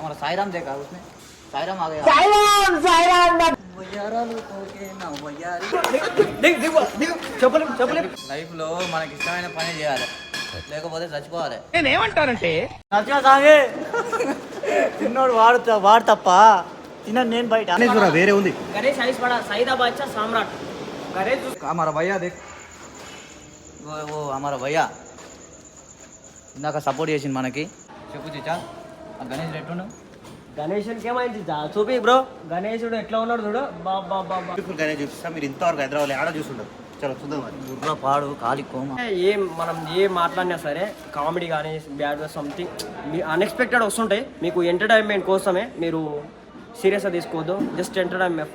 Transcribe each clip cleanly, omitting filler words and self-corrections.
हमारा साईराम देखा उसने साईराम आ गया లైఫ్ లో మనకి ఇష్టమైన పని చేయాలి లేకపోతే చచ్చిపోవాలి. నేనేమంటానంటే తిన్నోడు వాడు తప్ప తిన్నాను నేను బయట వేరే ఉంది. గణేష్ ఐస్ పడా సైదా బాద్షా సామ్రాట్ గణేష్ हमारा भैया देख वो हमारा भैया ఇందాక సపోర్ట్ చేసింది మనకి. చెప్పు చిచ్చా గణేష్ రెట్టు గణేషునికి ఏమైంది చూపి బ్రో. గణేశుడు ఎట్లా ఉన్నాడు చూడు. బాబా గణేష్ చూపిస్తా. మీరు ఇంతవరకు హైదరాబాద్ ఆడ చూస్తుంటారు. చలో చూద్దాం. గుర్ర పాడు కాలి కోమ మనం ఏం మాట్లాడినా సరే కామెడీ కానీ బ్యాడ్ సంథింగ్ అన్ఎక్స్పెక్టెడ్ వస్తుంటాయి. మీకు ఎంటర్టైన్మెంట్ కోసమే, మీరు సీరియస్గా తీసుకోవద్దు. Just entertainment.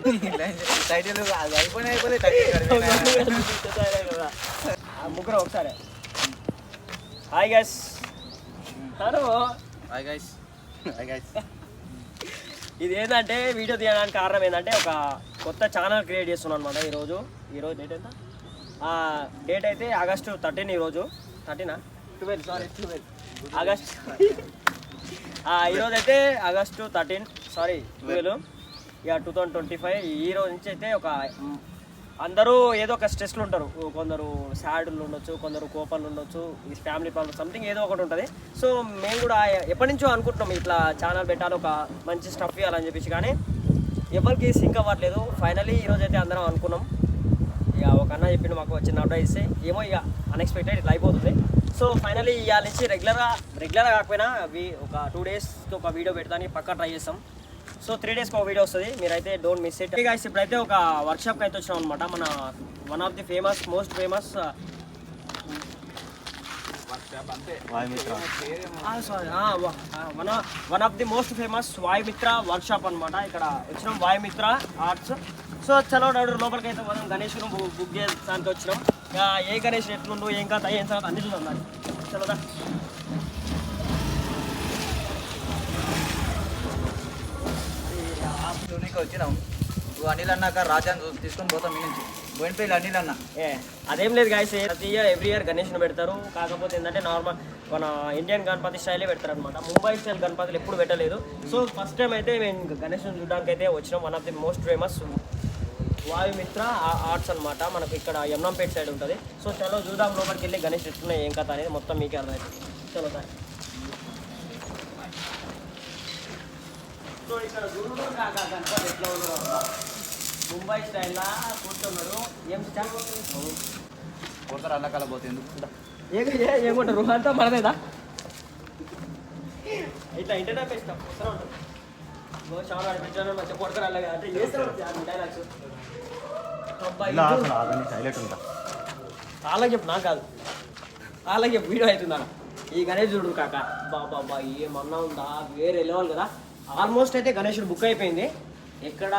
ముగ్గురు ఒకసారి hi guys. Hello hi guys. ఇది ఏంటంటే వీడియో తీయడానికి కారణం ఏంటంటే ఒక కొత్త ఛానల్ క్రియేట్ చేస్తున్నాను అనమాట. ఈరోజు డేట్ ఎంత? డేట్ అయితే ఆగస్టు 13. ఈరోజు 12 ఆగస్ట్. ఈరోజు అయితే ఆగస్టు 13 12 ఇక 2025. ఈ రోజు నుంచి అయితే ఒక అందరూ ఏదో ఒక స్ట్రెస్లు ఉంటారు. కొందరు సాడ్లు ఉండొచ్చు, కొందరు కోపాలు ఉండొచ్చు, ఈ ఫ్యామిలీ ప్రాబ్లమ్ సంథింగ్ ఏదో ఒకటి ఉంటుంది. సో మేము కూడా ఎప్పటి నుంచో అనుకుంటున్నాం ఇట్లా ఛానల్ పెట్టాలి, ఒక మంచి స్టఫ్ ఇవ్వాలని చెప్పేసి, కానీ ఎవరికి సింక్ అవ్వట్లేదు. ఫైనలీ ఈరోజు అయితే అందరం అనుకున్నాం. ఇక ఒక అన్న చెప్పిండు మాకు చిన్న అడ్వైస్ ఇస్తే, ఏమో ఇక అన్ఎక్స్పెక్టెడ్ ఇట్లా అయిపోతుంది. సో ఫైనలీ ఇవాళ నుంచి రెగ్యులర్గా కాకపోయినా ఒక 2 డేస్కి ఒక వీడియో పెడతానికి పక్కా ట్రై చేస్తాం. సో 3 డేస్కి ఒక వీడియో వస్తుంది. మీరైతే డోంట్ మిస్ ఇట్ గైస్. ఇప్పుడైతే ఒక వర్క్షాప్కి అయితే వచ్చినాం అనమాట. మన one of the most famous one of the most famous Vayumitra workshop అనమాట. ఇక్కడ వచ్చినాం వాయుమిత్ర ఆర్ట్స్. సో చలో లోపలికి అయితే మనం గణేష్ను బుక్ చేయడానికి వచ్చినాం. ఏ గణేష్ ఎట్లుండు, ఏం కాదు, ఏం సార్ అన్ని చూద్దాం. చలోదా వచ్చినాం. అనిల్ అన్నాక రాజాని తీసుకొని పోతాం. మీ నుంచి బోయినపల్లి అనిల్ అన్న అదేం లేదు గాయస్. ప్రతి ఎవ్రీ ఇయర్ గణేష్ని పెడతారు. కాకపోతే ఏంటంటే నార్మల్ మన ఇండియన్ గణపతి స్టైలే పెడతారు అనమాట. ముంబై స్టైల్ గణపతులు ఎప్పుడు పెట్టలేదు. సో ఫస్ట్ టైం అయితే మేము గణేష్ని చూడడానికి అయితే వచ్చినాం. One of the most famous Vayumitra arts అనమాట. మనకు ఇక్కడ యమునంపేట సైడ్ ఉంటుంది. సో చలో చూద్దాం లోపలికి వెళ్ళి గణేష్ ఎట్లున్నాయి ఏం కథ అనేది మొత్తం మీకే అర్థమవుతుంది. చలో సార్. సో ఇక్కడ చూడు గణపతి ఎట్లా ఉన్నాడు, ముంబై స్టైల్లా కూర్చున్నాడు. ఏం పోతారు అల్లకాల పోతుంది. ఏమంటారు అంతా మనదేదా ఇట్లా ఇంటర్నెట్ ఇస్తాం వస్తూనే ఉంటాం. మంచిగా కొడతారు అలాగే అంటే చేస్తారు డైలాగ్స్. వాళ్ళకి చెప్పు, నాకు కాదు. వాళ్ళకి చెప్పు, వీడియో అవుతుందా. ఈ గణేష్ చూడు కాక బాబా ఏమన్నా ఉందా, వేరే లెవెల్ కదా. ఆల్మోస్ట్ అయితే గణేషుడు బుక్ అయిపోయింది. ఎక్కడ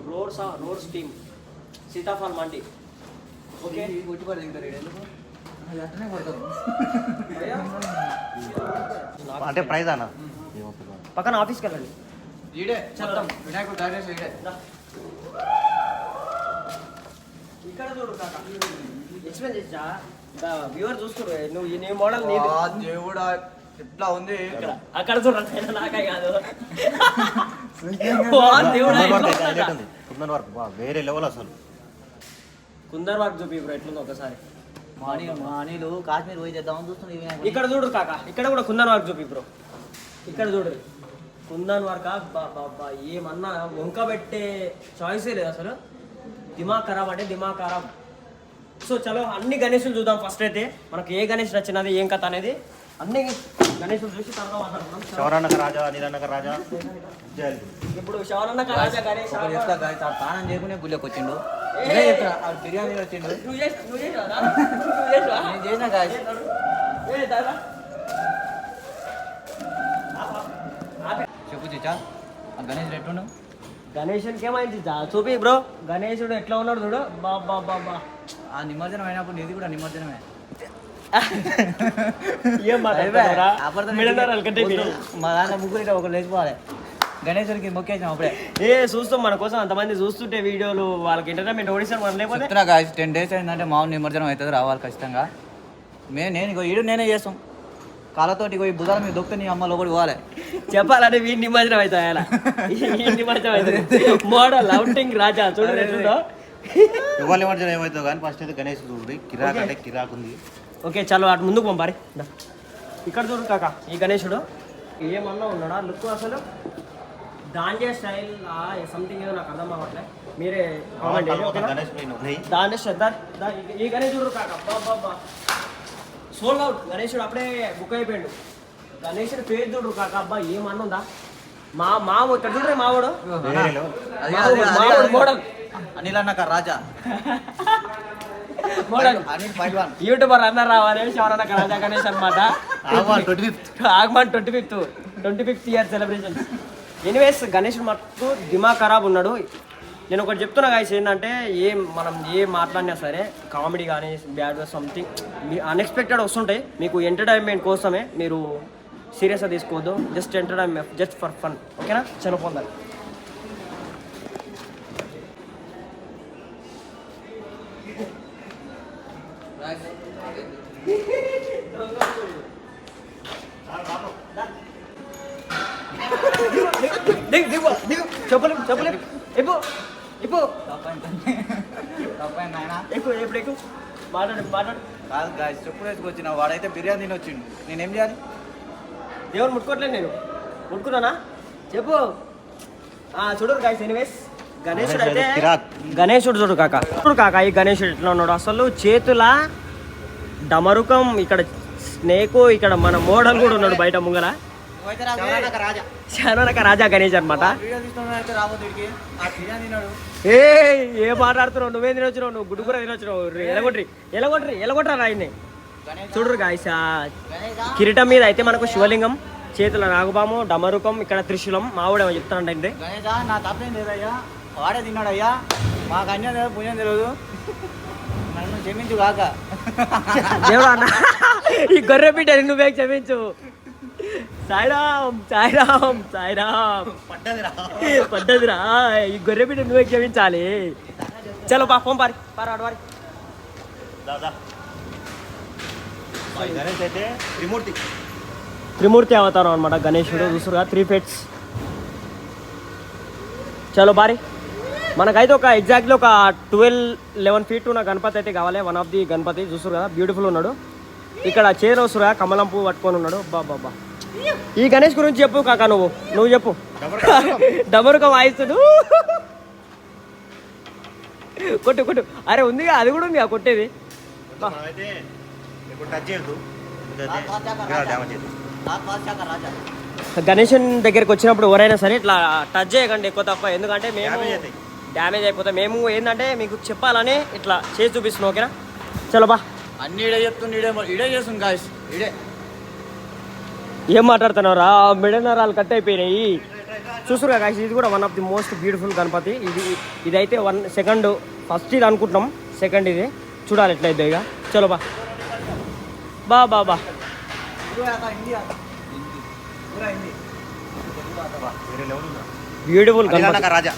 రోడ్స్ టీమ్ సీతాఫల్ మండి. ఓకే అంటే ప్రైజ్ అన్న పక్కన ఆఫీస్కి వెళ్ళండి. వినాయకుడు ఇక్కడ చూడు కాక ఎక్స్ప్లెయిన్ చేసా వ్యూవర్ చూస్తున్నారు. నువ్వు నీ మోడల్ దేవుడా ఎట్లా ఉంది అక్కడ చూడండి. నాకే కాదు వేరే లెవెల్ అసలు. కుందర్ వర్క్ చూపి ఇప్పుడు ఎట్లుందో ఒకసారి. నీళ్ళు కాశ్మీర్ పోయి చేద్దామని చూస్తుంది. ఇక్కడ చూడు కాక, ఇక్కడ కూడా కుందన్ వర్క్ చూపి బ్రో. ఇక్కడ చూడు కుందన్ వర్క్. ఏమన్నా వంక పెట్టే చాయిసే లేదు అసలు. దిమాగ్ ఖరాబ్ అంటే దిమాగ్ ఖరాబ్. సో చలో అన్ని గణేషులు చూద్దాం. ఫస్ట్ అయితే మనకు ఏ గణేష్ నచ్చినది ఏం కథ అనేది అన్ని గణేషులు చూసి తర్వాత మాట్లాడుతున్నాం. శివరన్నక రాజా, నీలన్నక రాజా. ఇప్పుడు శివరన్నక రాజా గణేష్ స్నానం చేయకునే గుళ్ళకి వచ్చిండు. బిర్యానీ వచ్చిండు. నేను చేసిన చెప్పు చిచ్చా గణేష్ ఎట్లుండు. గణేషునికి ఏమైంది చూపి బ్రో. గణేశుడు ఎట్లా ఉన్నాడు చూడు. బాబా ఆ నిమజ్జనం అయినప్పుడు నీది కూడా నిమజ్జనమే. మా దాంట్లో ముగ్గురు ఒక లేచిపోవాలి. గణేశుడికి మొక్కేసాం అప్పుడే. చూస్తాం మన కోసం అంతమంది చూస్తుంటే వీడియోలు. వాళ్ళకి ఎంటర్టైన్మెంట్ ఓడిస్తాను మనం. లేకపోతే 10 days అయిందంటే మామూలు నిమజ్జనం అవుతుంది. రావాలి ఖచ్చితంగా. నేనే చేస్తాం. కాళ్ళతోటి పోయి భుజాల మీద దొక్కితే నీ అమ్మ లోపలికి పోవాలి. చెప్పాలంటే వీడి నిమజ్జనం అవుతాయి అలా ఈ నిమజ్జనం అవుతుంది మోడల్ అవుటింగ్ రాజా చూడండి ఎట్లుందో. ఎవరి నిమజ్జనం ఏమవుతుందో కానీ ఫస్ట్ అయితే గణేష్ చూడండి. కిరాక్ అంటే కిరాక్ ఉంది. ఓకే చలో అటు ముందుకు పంపారి. ఇక్కడ చూడు కాక ఈ గణేశుడు ఏమన్నా ఉన్నాడా లుక్ అసలు దాండియా స్టైల్ సంథింగ్ ఏదో నాకు అర్థం అవ్వట్లే. మీరే కామెంట్ గణేష్ పైన ఉన్నాయి. దాండియా ఈ గణేశుడు కాక బాబా సోల్డ్ అవుట్. గణేశుడు అప్పుడే బుక్ అయిపోయాడు. గణేశుడు పేరు చూడు కాక అబ్బా ఏమన్నా ఉందా. మావు ఇక్కడ చూడరే మావాడు వేరే లెవెల్. మోడల్ అనిల్ అన్నాక రాజా మోడల్ అనిల్ పైల్వాన్ యూట్యూబర్ అందరు రావాలి శివరన్న రాజా గణేష్ అనమాట. ఆగమన్ 25th ఆగమన్ 25th year celebration. Anyways Ganesh మట్టు దిమాగ్ ఖరాబ్ ఉన్నాడు. నేను ఒకటి చెప్తున్నా గాయస్ ఏంటంటే మనం ఏం మాట్లాడినా సరే కామెడీ కానీ బ్యాడ్ సంథింగ్ అన్ఎక్స్పెక్టెడ్ వస్తుంటాయి. మీకు ఎంటర్టైన్మెంట్ కోసమే, మీరు సీరియస్గా తీసుకోవద్దు. Just entertainment, just for fun. ఓకేనా చనిపోందాలి. చెప్పలేం ఎప్పుడు మాట్లాడు. కాదు గాయస్ చెప్పుడు వేసుకొచ్చిన వాడైతే బిర్యానీ తిని వచ్చిండు. నేనేం చేయాలి? దేవుడు ముట్టుకోవట్లేదు. నేను ముట్టుకున్నానా చెప్పు. చూడరు గాయస్. ఎనీవేస్ గణేశుడు అయితే గణేశుడు చూడు కాక ఈ గణేశుడు ఎట్లా ఉన్నాడు అసలు. చేతుల డమరుకం, ఇక్కడ స్నేకు, ఇక్కడ మన మోడల్ కూడా ఉన్నాడు బయట ముంగల. శరణక రాజా గణేష్ అనమాట. ఏం మాట్లాడుతున్నావు? నువ్వేం తినొచ్చినావు? నువ్వు గుడ్డు కూర తినొచ్చినావు. ఎలగొట్టరా రాయిని. చూడరు గాయస్ కిరీటం మీద అయితే మనకు శివలింగం, చేతుల నాగుబాము, డమరుకం, ఇక్కడ త్రిశూలం. మావాడేమో చెప్తానంటే నా తప్పేం లేదయ్యా, వాడే తిన్నాడయ్యా, మాకు అన్యం లేదు పుణ్యం తెలియదు, నన్ను క్షమించు కాక. దేవుడా అన్న ఈ గొర్రె బిడ్డని నువ్వే క్షమించు. సాయిరామ్ సాయిరామ్ సాయిరామ్. పడ్డదిరా ఈ గొర్రె బిడ్డ నువ్వే క్షమించాలి. చలో ఫోన్ పారి వారి గణేష్ అయితే త్రిమూర్తి అవతారం అనమాట గణేశుడు. చూసురుగా 3 ఫీట్స్. చలో బారి. మనకైతే ఒక ఎగ్జాక్ట్లీ ఒక 12-11 ఫీట్ ఉన్న గణపతి అయితే కావాలి. వన్ ఆఫ్ ది గణపతి చూసురు కదా, బ్యూటిఫుల్ ఉన్నాడు. ఇక్కడ చైర్ వస్తురుగా కమలం పువ్వు పట్టుకొని ఉన్నాడు. బాబా ఈ గణేష్ గురించి చెప్పు కాక. నువ్వు చెప్పు. డబరుగా వాయిస్తుడు. కొట్టు. అరే ఉందిగా, అది కూడా ఉంది కొట్టేది. గణేషన్ దగ్గరికి వచ్చినప్పుడు ఎవరైనా సరే ఇట్లా టచ్ చేయకండి ఎక్కువ తప్ప. ఎందుకంటే మేము డ్యామేజ్ అయిపోతాం. మేము ఏంటంటే మీకు చెప్పాలని ఇట్లా చేసి చూపిస్తున్నాం. ఓకేనా చలో బా. అన్ని ఇడే చెప్తుంది, ఇడే చేస్తుంది గాయస్. ఇడే ఏం మాట్లాడుతున్నారా? మిడనరాలు కట్ అయిపోయినాయి. చూసురుగా గాయస్ ఇది కూడా one of the most beautiful Ganapati. ఇదైతే సెకండ్, ఫస్ట్ ఇది అనుకుంటున్నాం, సెకండ్ ఇది. చూడాలి ఎట్లయితే ఇక. చలో బా. బ్యూటిఫుల్ రాజా.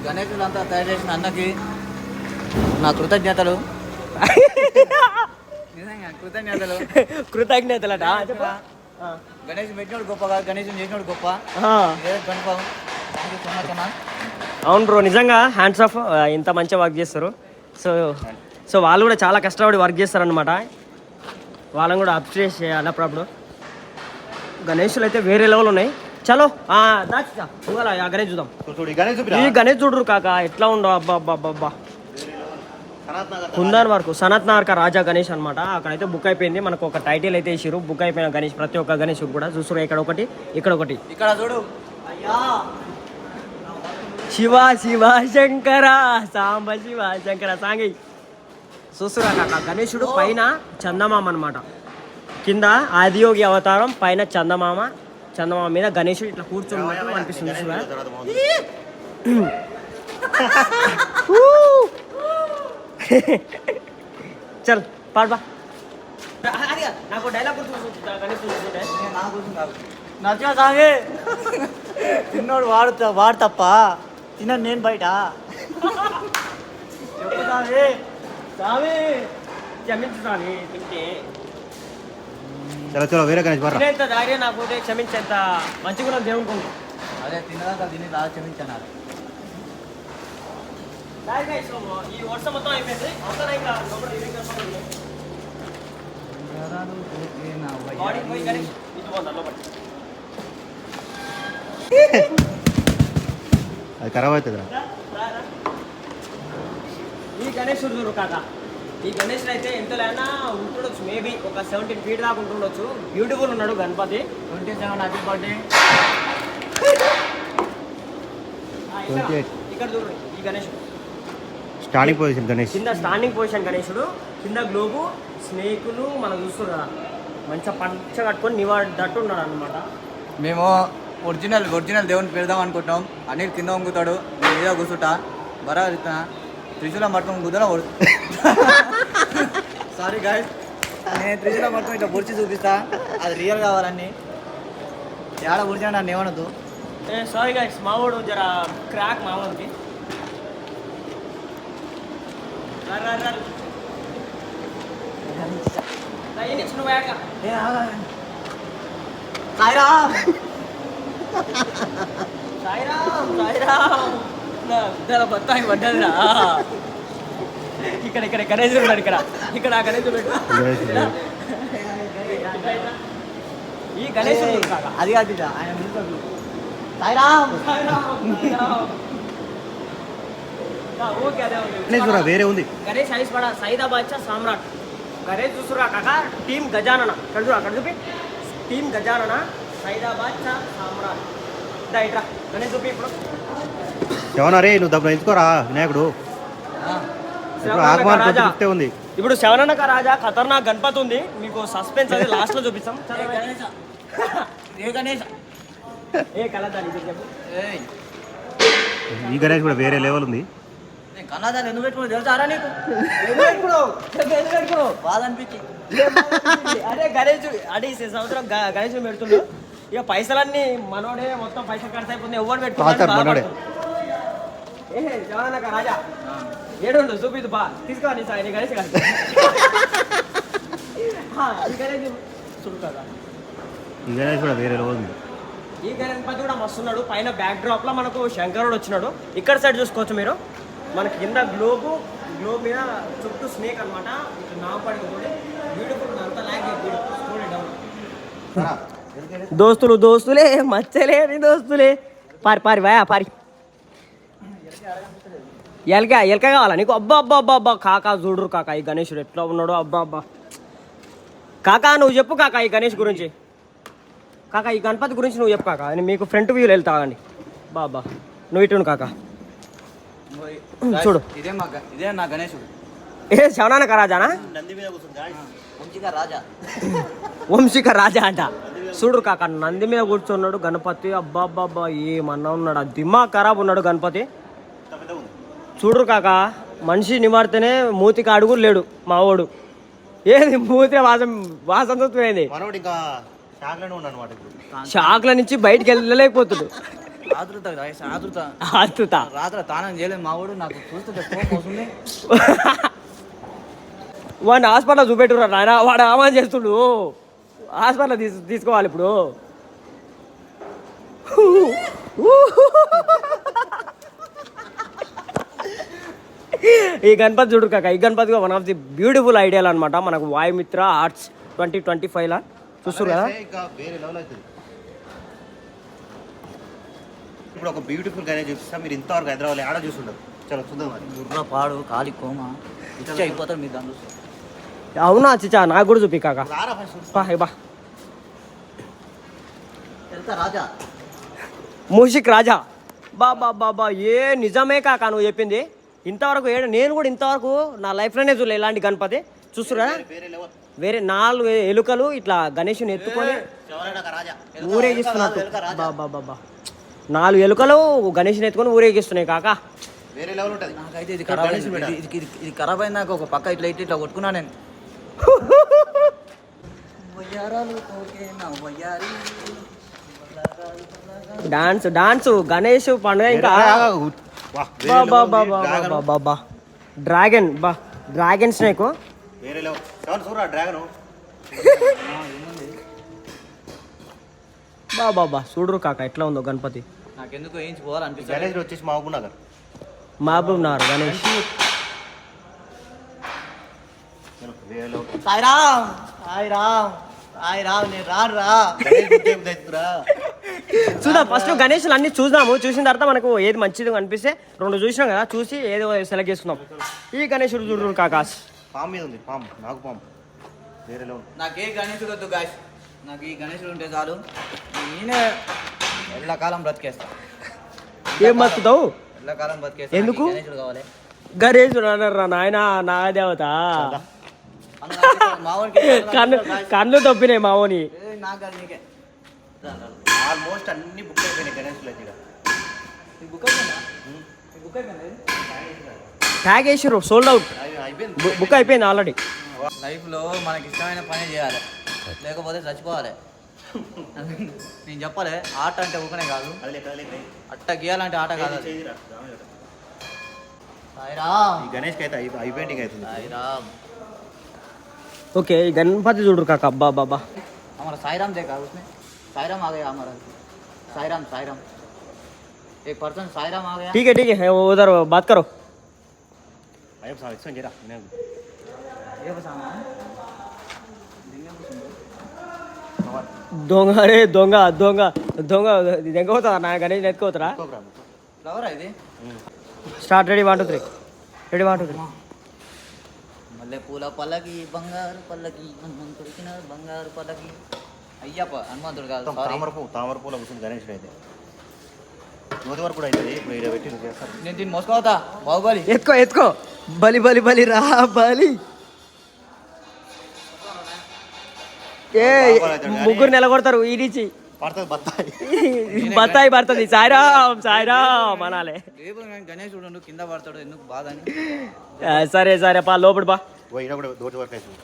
గణేశులంతా తయారు చేసిన అన్నకి నా కృతజ్ఞతలు. కృతజ్ఞతలట. గణేష్ పెట్టినోడు గొప్పగా, గణేశం చేసినోడు గొప్ప. అవును బ్రో, నిజంగా హ్యాండ్స్ ఆఫ్. ఇంత మంచిగా వర్క్ చేస్తారు. సో వాళ్ళు కూడా చాలా కష్టపడి వర్క్ చేస్తారనమాట. వాళ్ళని కూడా అప్రిషియేట్ చేయాలి అప్పుడప్పుడు. గణేషులు అయితే వేరే లెవెల్ ఉన్నాయి. చలో గణేష్ చూద్దాం. ఈ గణేష్ చూడరు కాక ఎట్లా ఉండవు. అబ్బా కుందన్ వరకు సనత్ నగర్ రాజా గణేష్ అనమాట. అక్కడైతే బుక్ అయిపోయింది. మనకు ఒక టైటిల్ అయితే ఇచ్చారు. బుక్ అయిపోయిన గణేష్ ప్రతి ఒక్క గణేష్ కూడా చూసురు. ఇక్కడ ఒకటి, ఇక్కడ ఒకటి. ఇక్కడ చూడు శివ శివ శంకర సాంబ శివ శంకర సాంగి. చూస్తురా కాక గణేశుడు పైన చందమామ అనమాట. కింద ఆదియోగి అవతారం, పైన చందమామ మీద గణేశుడు ఇట్లా కూర్చున్నట్టు అనిపిస్తుంది. చల్ పాడబా. నాకు డైలాగ్ నచ్చిన సాంగే. తిన్నోడు వాడు తప్ప తిన్నాను నేను బయట. చెప్పు సామి. క్షమించాలి తింటే చలో చలో వేరే గణేష్ బారా తినేంత ధైర్యం నాకు క్షమించేంత మంచి కూడా దేవునుకుంది. అదే తిన్నదాకా తిని రా క్షమించాను. ఈ వర్షం మొత్తం అయిపోయింది. అవసరం ఇంకా పోయి గణేష్ ఇటు పోండి లోపల. అది ఖరాబ్ అవుతుందిరా. ఈ గణేష్ చూడు కాక, ఈ గణేష్ అయితే ఎంత లేనా ఉంటుండొచ్చు, మేబీ ఒక 17 feet దాకా ఉంటుండొచ్చు. బ్యూటిఫుల్ ఉన్నాడు గణపతి. 27 happy birthday. ఇక్కడ చూడు ఈ గణేష్ స్టార్టింగ్ పొజిషన్ గణేష్ కింద స్టాండింగ్ పొజిషన్ గణేశుడు, కింద గ్లోబు, స్నేకులు మనం చూస్తున్నారు కదా, మంచిగా పంచ కట్టుకొని నివాడట్టు ఉన్నాడు అనమాట. మేము ఒరిజినల్ దేవుని పెడదాం అనుకుంటాం. అనిల్ కింద వంగుతాడు, నేను మీద కూర్చుంటా. బరాబర్ ఇస్తున్నా త్రిశూలం పట్టుకొని కుదర. సారీ గాయస్, నేను త్రిశూలం పట్టుకొని ఇట్లా పొడిచి చూపిస్తా. అది రియల్ కావాలని ఏడ పొడిచినా నన్ను ఏమనద్దు. సారీ గైస్, మావాడు జర క్రాక్ మావాడికి. బత్తాయి పడ్డదిరా. ఇక్కడ ఇక్కడ గణేశుడు ఉన్నాడు. ఇక్కడ గణేశుడు పెట్టు. ఈ గణేశుడు అది కాదు ఆయన సాయిరామ్. ఓకే అదే గణేష్ బారా వేరే ఉంది. గణేష్ హైస్పడ సైదాబాద్ సామ్రాట్. గణేష్ చూస్తురా కాక, టీమ్ గజానన. అక్కడ చూపి టీమ్ గజానన సైదాబాద్ సామ్రాట్. ఇట్రా గణేష్ చూపి. ఇప్పుడు శవన రే నువ్వు దబ్బు ఎంచుకోరా వినాయకుడు. ఆగమాన్ చెప్తే ఉంది. ఇప్పుడు శవనక రాజా ఖతర్నాక్ గణపతి ఉంది. మీకు సస్పెన్స్ అది లాస్ట్ లో చూపిస్తాం. ఏ కలదాని చెప్పు. ఈ గణేష్ కూడా వేరే లెవెల్ ఉంది. కన్నదాన్ని ఎందుకు పెట్టుకున్నావు తెలుసారా నీకు? బాధ అనిపించి అదే గణేష్ అడే ఈ సంవత్సరం గణేష్ పెడుతుండు. ఇక పైసలన్నీ మనోడే మొత్తం పైసలు ఖర్చు అయిపోతుంది. ఎవరు పెట్టుకుంటాడు? ఏ శవనక రాజా ఏడు చూపిద్దు బా తీసుకోవాలి సార్. గణేష్ కాదు ఈ గణేష్ చూడు కదా. ఈ గణేష్ కూడా వేరే లెవెల్ ఉంది. ఈ గణపతి కూడా మస్తున్నాడు. పైన బ్యాక్ డ్రాప్ లో మనకు శంకరుడు వచ్చినాడు. ఇక్కడ సైడ్ చూసుకోవచ్చు మీరు. మనకి కింద గ్లోబ్ మీద చుట్టూ స్నేక్ అనమాట. ఇక్కడ నాపడి బ్యూటిఫుల్ అంత దోస్తులే మచ్చలేని దోస్తులే. పారి పారి ఎలక కావాలా నీకు? అబ్బా కాకా చూడరు కాకా ఈ గణేశుడు ఎట్లా ఉన్నాడు. అబ్బా కాకా నువ్వు చెప్పు కాకా ఈ గణేష్ గురించి. కాకా ఈ గణపతి గురించి నువ్వు చెప్పు కాకా. మీకు ఫ్రంట్ వ్యూలో వెళ్తాగండి. బాబా నువ్వు ఇటు కాకా చూడు. ఇదే నా గణేశుడు. ఏ శవనానక రాజానా? వంశిక రాజా అంట. చూడు కాక నంది మీద కూర్చున్నాడు గణపతి. అబ్బా ఏమన్నా ఉన్నాడు. ఆ దిమాగ్ ఖరాబ్ ఉన్నాడు గణపతి. చూడరు కాక మనిషి నిమాడితేనే మూతికి అడుగులు లేడు మావోడు. ఏది మూతి వాసన చూస్తుంది. షాక్ల నుంచి బయటికి వెళ్ళలేకపోతుడు. ఆతృత రాత్రి తానం చేయలేదు మా వాడు. నాకు చూస్తుంటే కోపం వస్తుంది. వాడిని హాస్పిటల్ చూపెట్టురా నాయన. వాడు ఆమాన్ చేస్తుడు. హాస్పిటల్ తీసుకోవాలి ఇప్పుడు. ఈ గణపతి చూడు కాక. ఈ Ganapati one of the beautiful ఐడియాలు అనమాట. మనకు వాయుమిత్ర ఆర్ట్స్ 2025 చూస్తారు కదా. ఇప్పుడు ఒక బ్యూటిఫుల్ గణేష్ చూపిస్తా. మీరు ఇంతవరకు హైదరాబాద్ ఆడ చూసుండదు. చలో చూద్దాం. గుర్ర పాడు కాలి కోమ ఇచ్చి అయిపోతారు మీరు దాని చూస్తారు. అవునా చిచ్చా నాకు కూడా చూపి కాక. బా రాజా మూషిక్ రాజా. బాబా ఏ నిజమే కాక నువ్వు చెప్పింది. ఇంతవరకు నేను కూడా ఇంతవరకు నా లైఫ్లోనే చూడలే ఇలాంటి గణపతి. చూస్తురా వేరే 4 ఎలుకలు ఇట్లా గణేషుని ఎత్తుకొని ఊరేగిస్తున్నట్టు. బాబా 4 ఎలుకలు గణేషుని ఎత్తుకొని ఊరేగిస్తున్నాయి కాక. వేరే లెవెల్ ఉంటుంది. నాకైతే ఇది ఖరాబ్ అయింది. నాకు ఒక పక్క ఇట్లా కొట్టుకున్నా నేను. డాన్స్ గణేష్ పండుగ ఇంకా. డ్రాగన్ స్నేక్ వేరే లేవు సెవెన్ చూడరా డ్రాగను బాబా చూడరు కాక ఎట్లా ఉందో గణపతి. నాకెందుకు వేయించుకోవాలనిపిస్తుంది. గణేష్ వచ్చేసి మహబూబ్ నగర్. మహబూబ్ నగర్ గణేష్. వేరే లేవు. సాయిరామ్ సాయిరామ్ సాయిరామ్ నేను రానురా. చూద్దాం ఫస్ట్ గణేష్లు అన్ని చూద్దాము. చూసిన తర్వాత మనకు ఏది మంచిది అనిపిస్తే 2 చూసినాం కదా, చూసి ఏదో సెలెక్ట్ చేసుకుందాం. ఈ గణేశుడు చూడరు కాకాస్ పాము మీద ఉంది, పాము నాకు పాము వేరే లేవు. నాకు ఏ గణేశుడు వద్దు గాయస్, నాకు ఈ గణేశుడు ఉంటే చాలు. నేనే ఎల్లకాలం బ్రతికేస్తా. ఏం బతుకుతావు? ఎల్లకాలం బ్రతికేస్తా. ఎందుకు? గణేశుడు కావాలి. గణేశుడు అన్నారా నాయన, నాగదేవత. కన్ను తప్పినాయి మావోని. ఆల్మోస్ట్ అన్ని బుక్ అయిపోయినాయి గణేష్లు అయితే. ట్యాగ్ వేసారు, సోల్డ్ అవుట్, బుక్ అయిపోయింది ఆల్రెడీ. లైఫ్లో మనకి ఇష్టమైన పని చేయాలి, లేకపోతే చచ్చిపోవాలి. నేను చెప్పాలి, ఆట అంటే ఊకనే కాదు, అట్ట గీయాలంటే ఆట కాదు. గణేష్కి అయితే అయిపోయింది అవుతుంది. ఓకే ఈ గణపతి చూడరు కాక. అబ్బా బాబా हमारा साईराम देखा उसमें, साईराम आ गया हमारा. साईराम साईराम एक पर्सन साईराम आ गया. ठीक है उधर बात करो. అయ్యో సార్ ఎక్స్ప్లెయిన్ చేయరా. ये बस आना దొంగ రే దొంగ దొంగ దొంగ దెంగవుతా నా గణేష్ ఎత్తుకోవతారా. ఫ్లవర్ ఇది. స్టార్ట్. రెడీ 1 2 3. రెడీ 1 2 3. మల్లె పూల పల్లకి బంగారు పల్లకి హనుమంతుడు తినాడు బంగారు పల్లకి. అయ్యప్ప హనుమంతుడు కాదు, సారీ. తామర పూల కూర్చుంది గణేష్ అయితే. నోటి వరకు కూడా అవుతుంది. ఇప్పుడు ఇక్కడ పెట్టి చేస్తారు. నేను దీన్ని మోసుకోవతా. బాహుబలి ఎత్తుకో ఎత్తుకో. బలి బలి బలి రా బలి. ఏ ముగ్గురు నిలగొడతారు ఈ నుంచి. పడుతుంది బత్తాయి. బత్తాయి పడుతుంది. సాయిరామ్ సాయిరామ్ అనాలే. గణేశుడు కింద పడతాడు ఎందుకు బాధ అని. సరే సరే పా లోపల బా. ఇక్కడ కూడా దోటి వరకు అవుతుంది.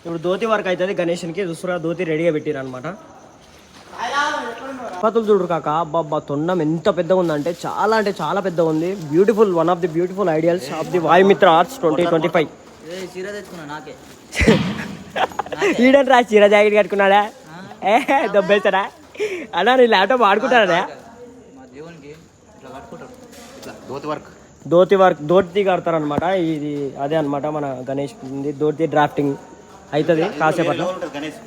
ఇప్పుడు ధోతి వరకు అవుతుంది గణేష్కి. చూసురా ధోతి రెడీగా పెట్టిరు అనమాట. పతులు చూడరు కాక. అబ్బా తొండం ఎంత పెద్దగా ఉందంటే చాలా పెద్దగా ఉంది. Beautiful, one of the beautiful ideals of the Vayumitra arts 2025. చీర తెచ్చుకున్నా నాకే. ఈడంట్రా చీర జాకెట్ కట్టుకున్నాడా? దొబ్బేస్తాడా అన్నా? నీ ల్యాప్టాప్ ఆడుకుంటాడా? మా దేవునికి ఇట్లా కట్టుకుంటాడు. దోతి వర్క్ ధోతి కడతారనమాట. ఇది అదే అనమాట మన గణేష్ ధోతి డ్రాఫ్టింగ్ అవుతుంది కాసేపట్లో. గణేష్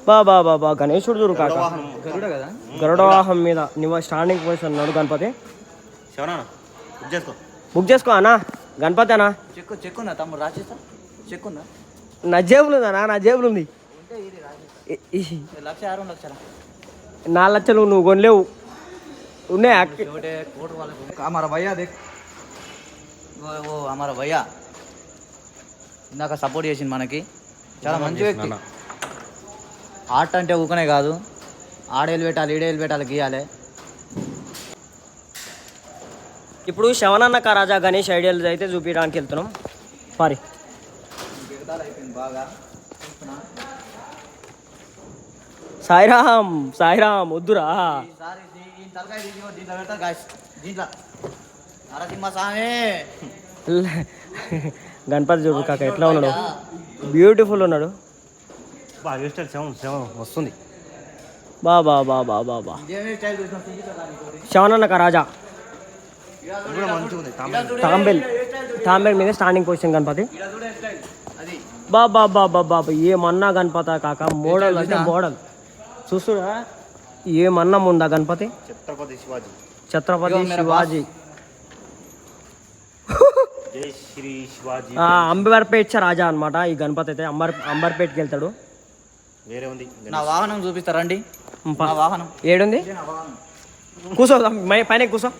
బాబా బాబా గణేశుడు చూడు కాక. గరుడ కదా, గరుడ వాహనం మీద స్టాండింగ్ పొజిషన్ ఉన్నాడు గణపతి. బుక్ చేసుకో అన్నా. గణపతి అన్నా చెక్కు ఉందా తమ్ముడు? రాసేస్తా. చెక్కు ఉందా? నా జేబులు ఉందా? నా జేబులు ఉంది. 1,00,000 లక్షలా 4 లక్షలు నువ్వు కొనలేవు. ఉన్నాయా? हमारा भैया देख, वो हमारा भैया ఇందాక సపోర్ట్ చేసింది మనకి. చాలా మంచి వ్యక్తి. ఆర్ట్ అంటే ఊకనే కాదు, ఆడేళ్ళు పెట్టాలి, ఈడేళ్ళు పెట్టాలి, గీయాలి. ఇప్పుడు శవనన్న రాజా గణేష్ ఐడియల్స్ అయితే చూపించడానికి వెళ్తున్నాం. పారి బాగా సాయిరామ్ సాయిరామ్ వద్దురా. గణపతి చూడు కాక ఎట్లా ఉన్నాడు, బ్యూటిఫుల్ ఉన్నాడు. వస్తుంది. బాబా బాబా బాబా శవనన్న రాజా తాంబేల్ మీద స్టాండింగ్ పొజిషన్ గణపతి. బాబా బాబా బాబా ఏమన్నా గణపతి కాక. మోడల్ అంటే మోడల్ చూస్తురా. ఏమన్నా ఉందా గణపతి? ఛత్రపతి శివాజీ. అంబర్పేట్ రాజా అనమాట ఈ గణపతి అయితే. అంబర్పేట్కి వెళ్తాడు. వేరే ఉంది. నా వాహనం చూపిస్తారండి. వాహనం ఏడుంది? కూర్చో పైన కూర్చో.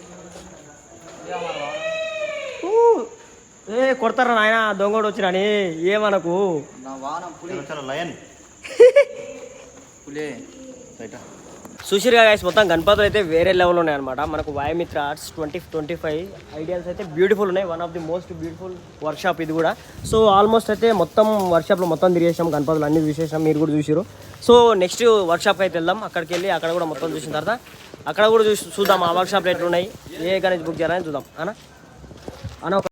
ఏ కొడతారా నాయన దొంగోడు వచ్చినాని ఏమనకు. నా వాహనం సుశీర్గా గైస్ మొత్తం గణపతులు అయితే వేరే లెవెల్ ఉన్నాయి అనమాట. మనకు వాయుమిత్ర ఆర్ట్స్ 2025 ఐడియాస్ అయితే బ్యూటిఫుల్ ఉన్నాయి. One of the most beautiful workshop ఇది కూడా. సో ఆల్మోస్ట్ అయితే మొత్తం వర్క్షాప్లో మొత్తం తిరిగేసాం, గణపతులు అన్ని చూసేసాం, మీరు కూడా చూసారు. సో నెక్స్ట్ వర్క్షాప్కి అయితే వెళ్దాం. అక్కడికి వెళ్ళి అక్కడ కూడా మొత్తం చూసిన తర్వాత అక్కడ కూడా చూద్దాం ఆ వర్క్షాప్లో ఎట్లున్నాయి, ఏ గణేష్ బుక్ చేయాలని చూద్దాం. అన్న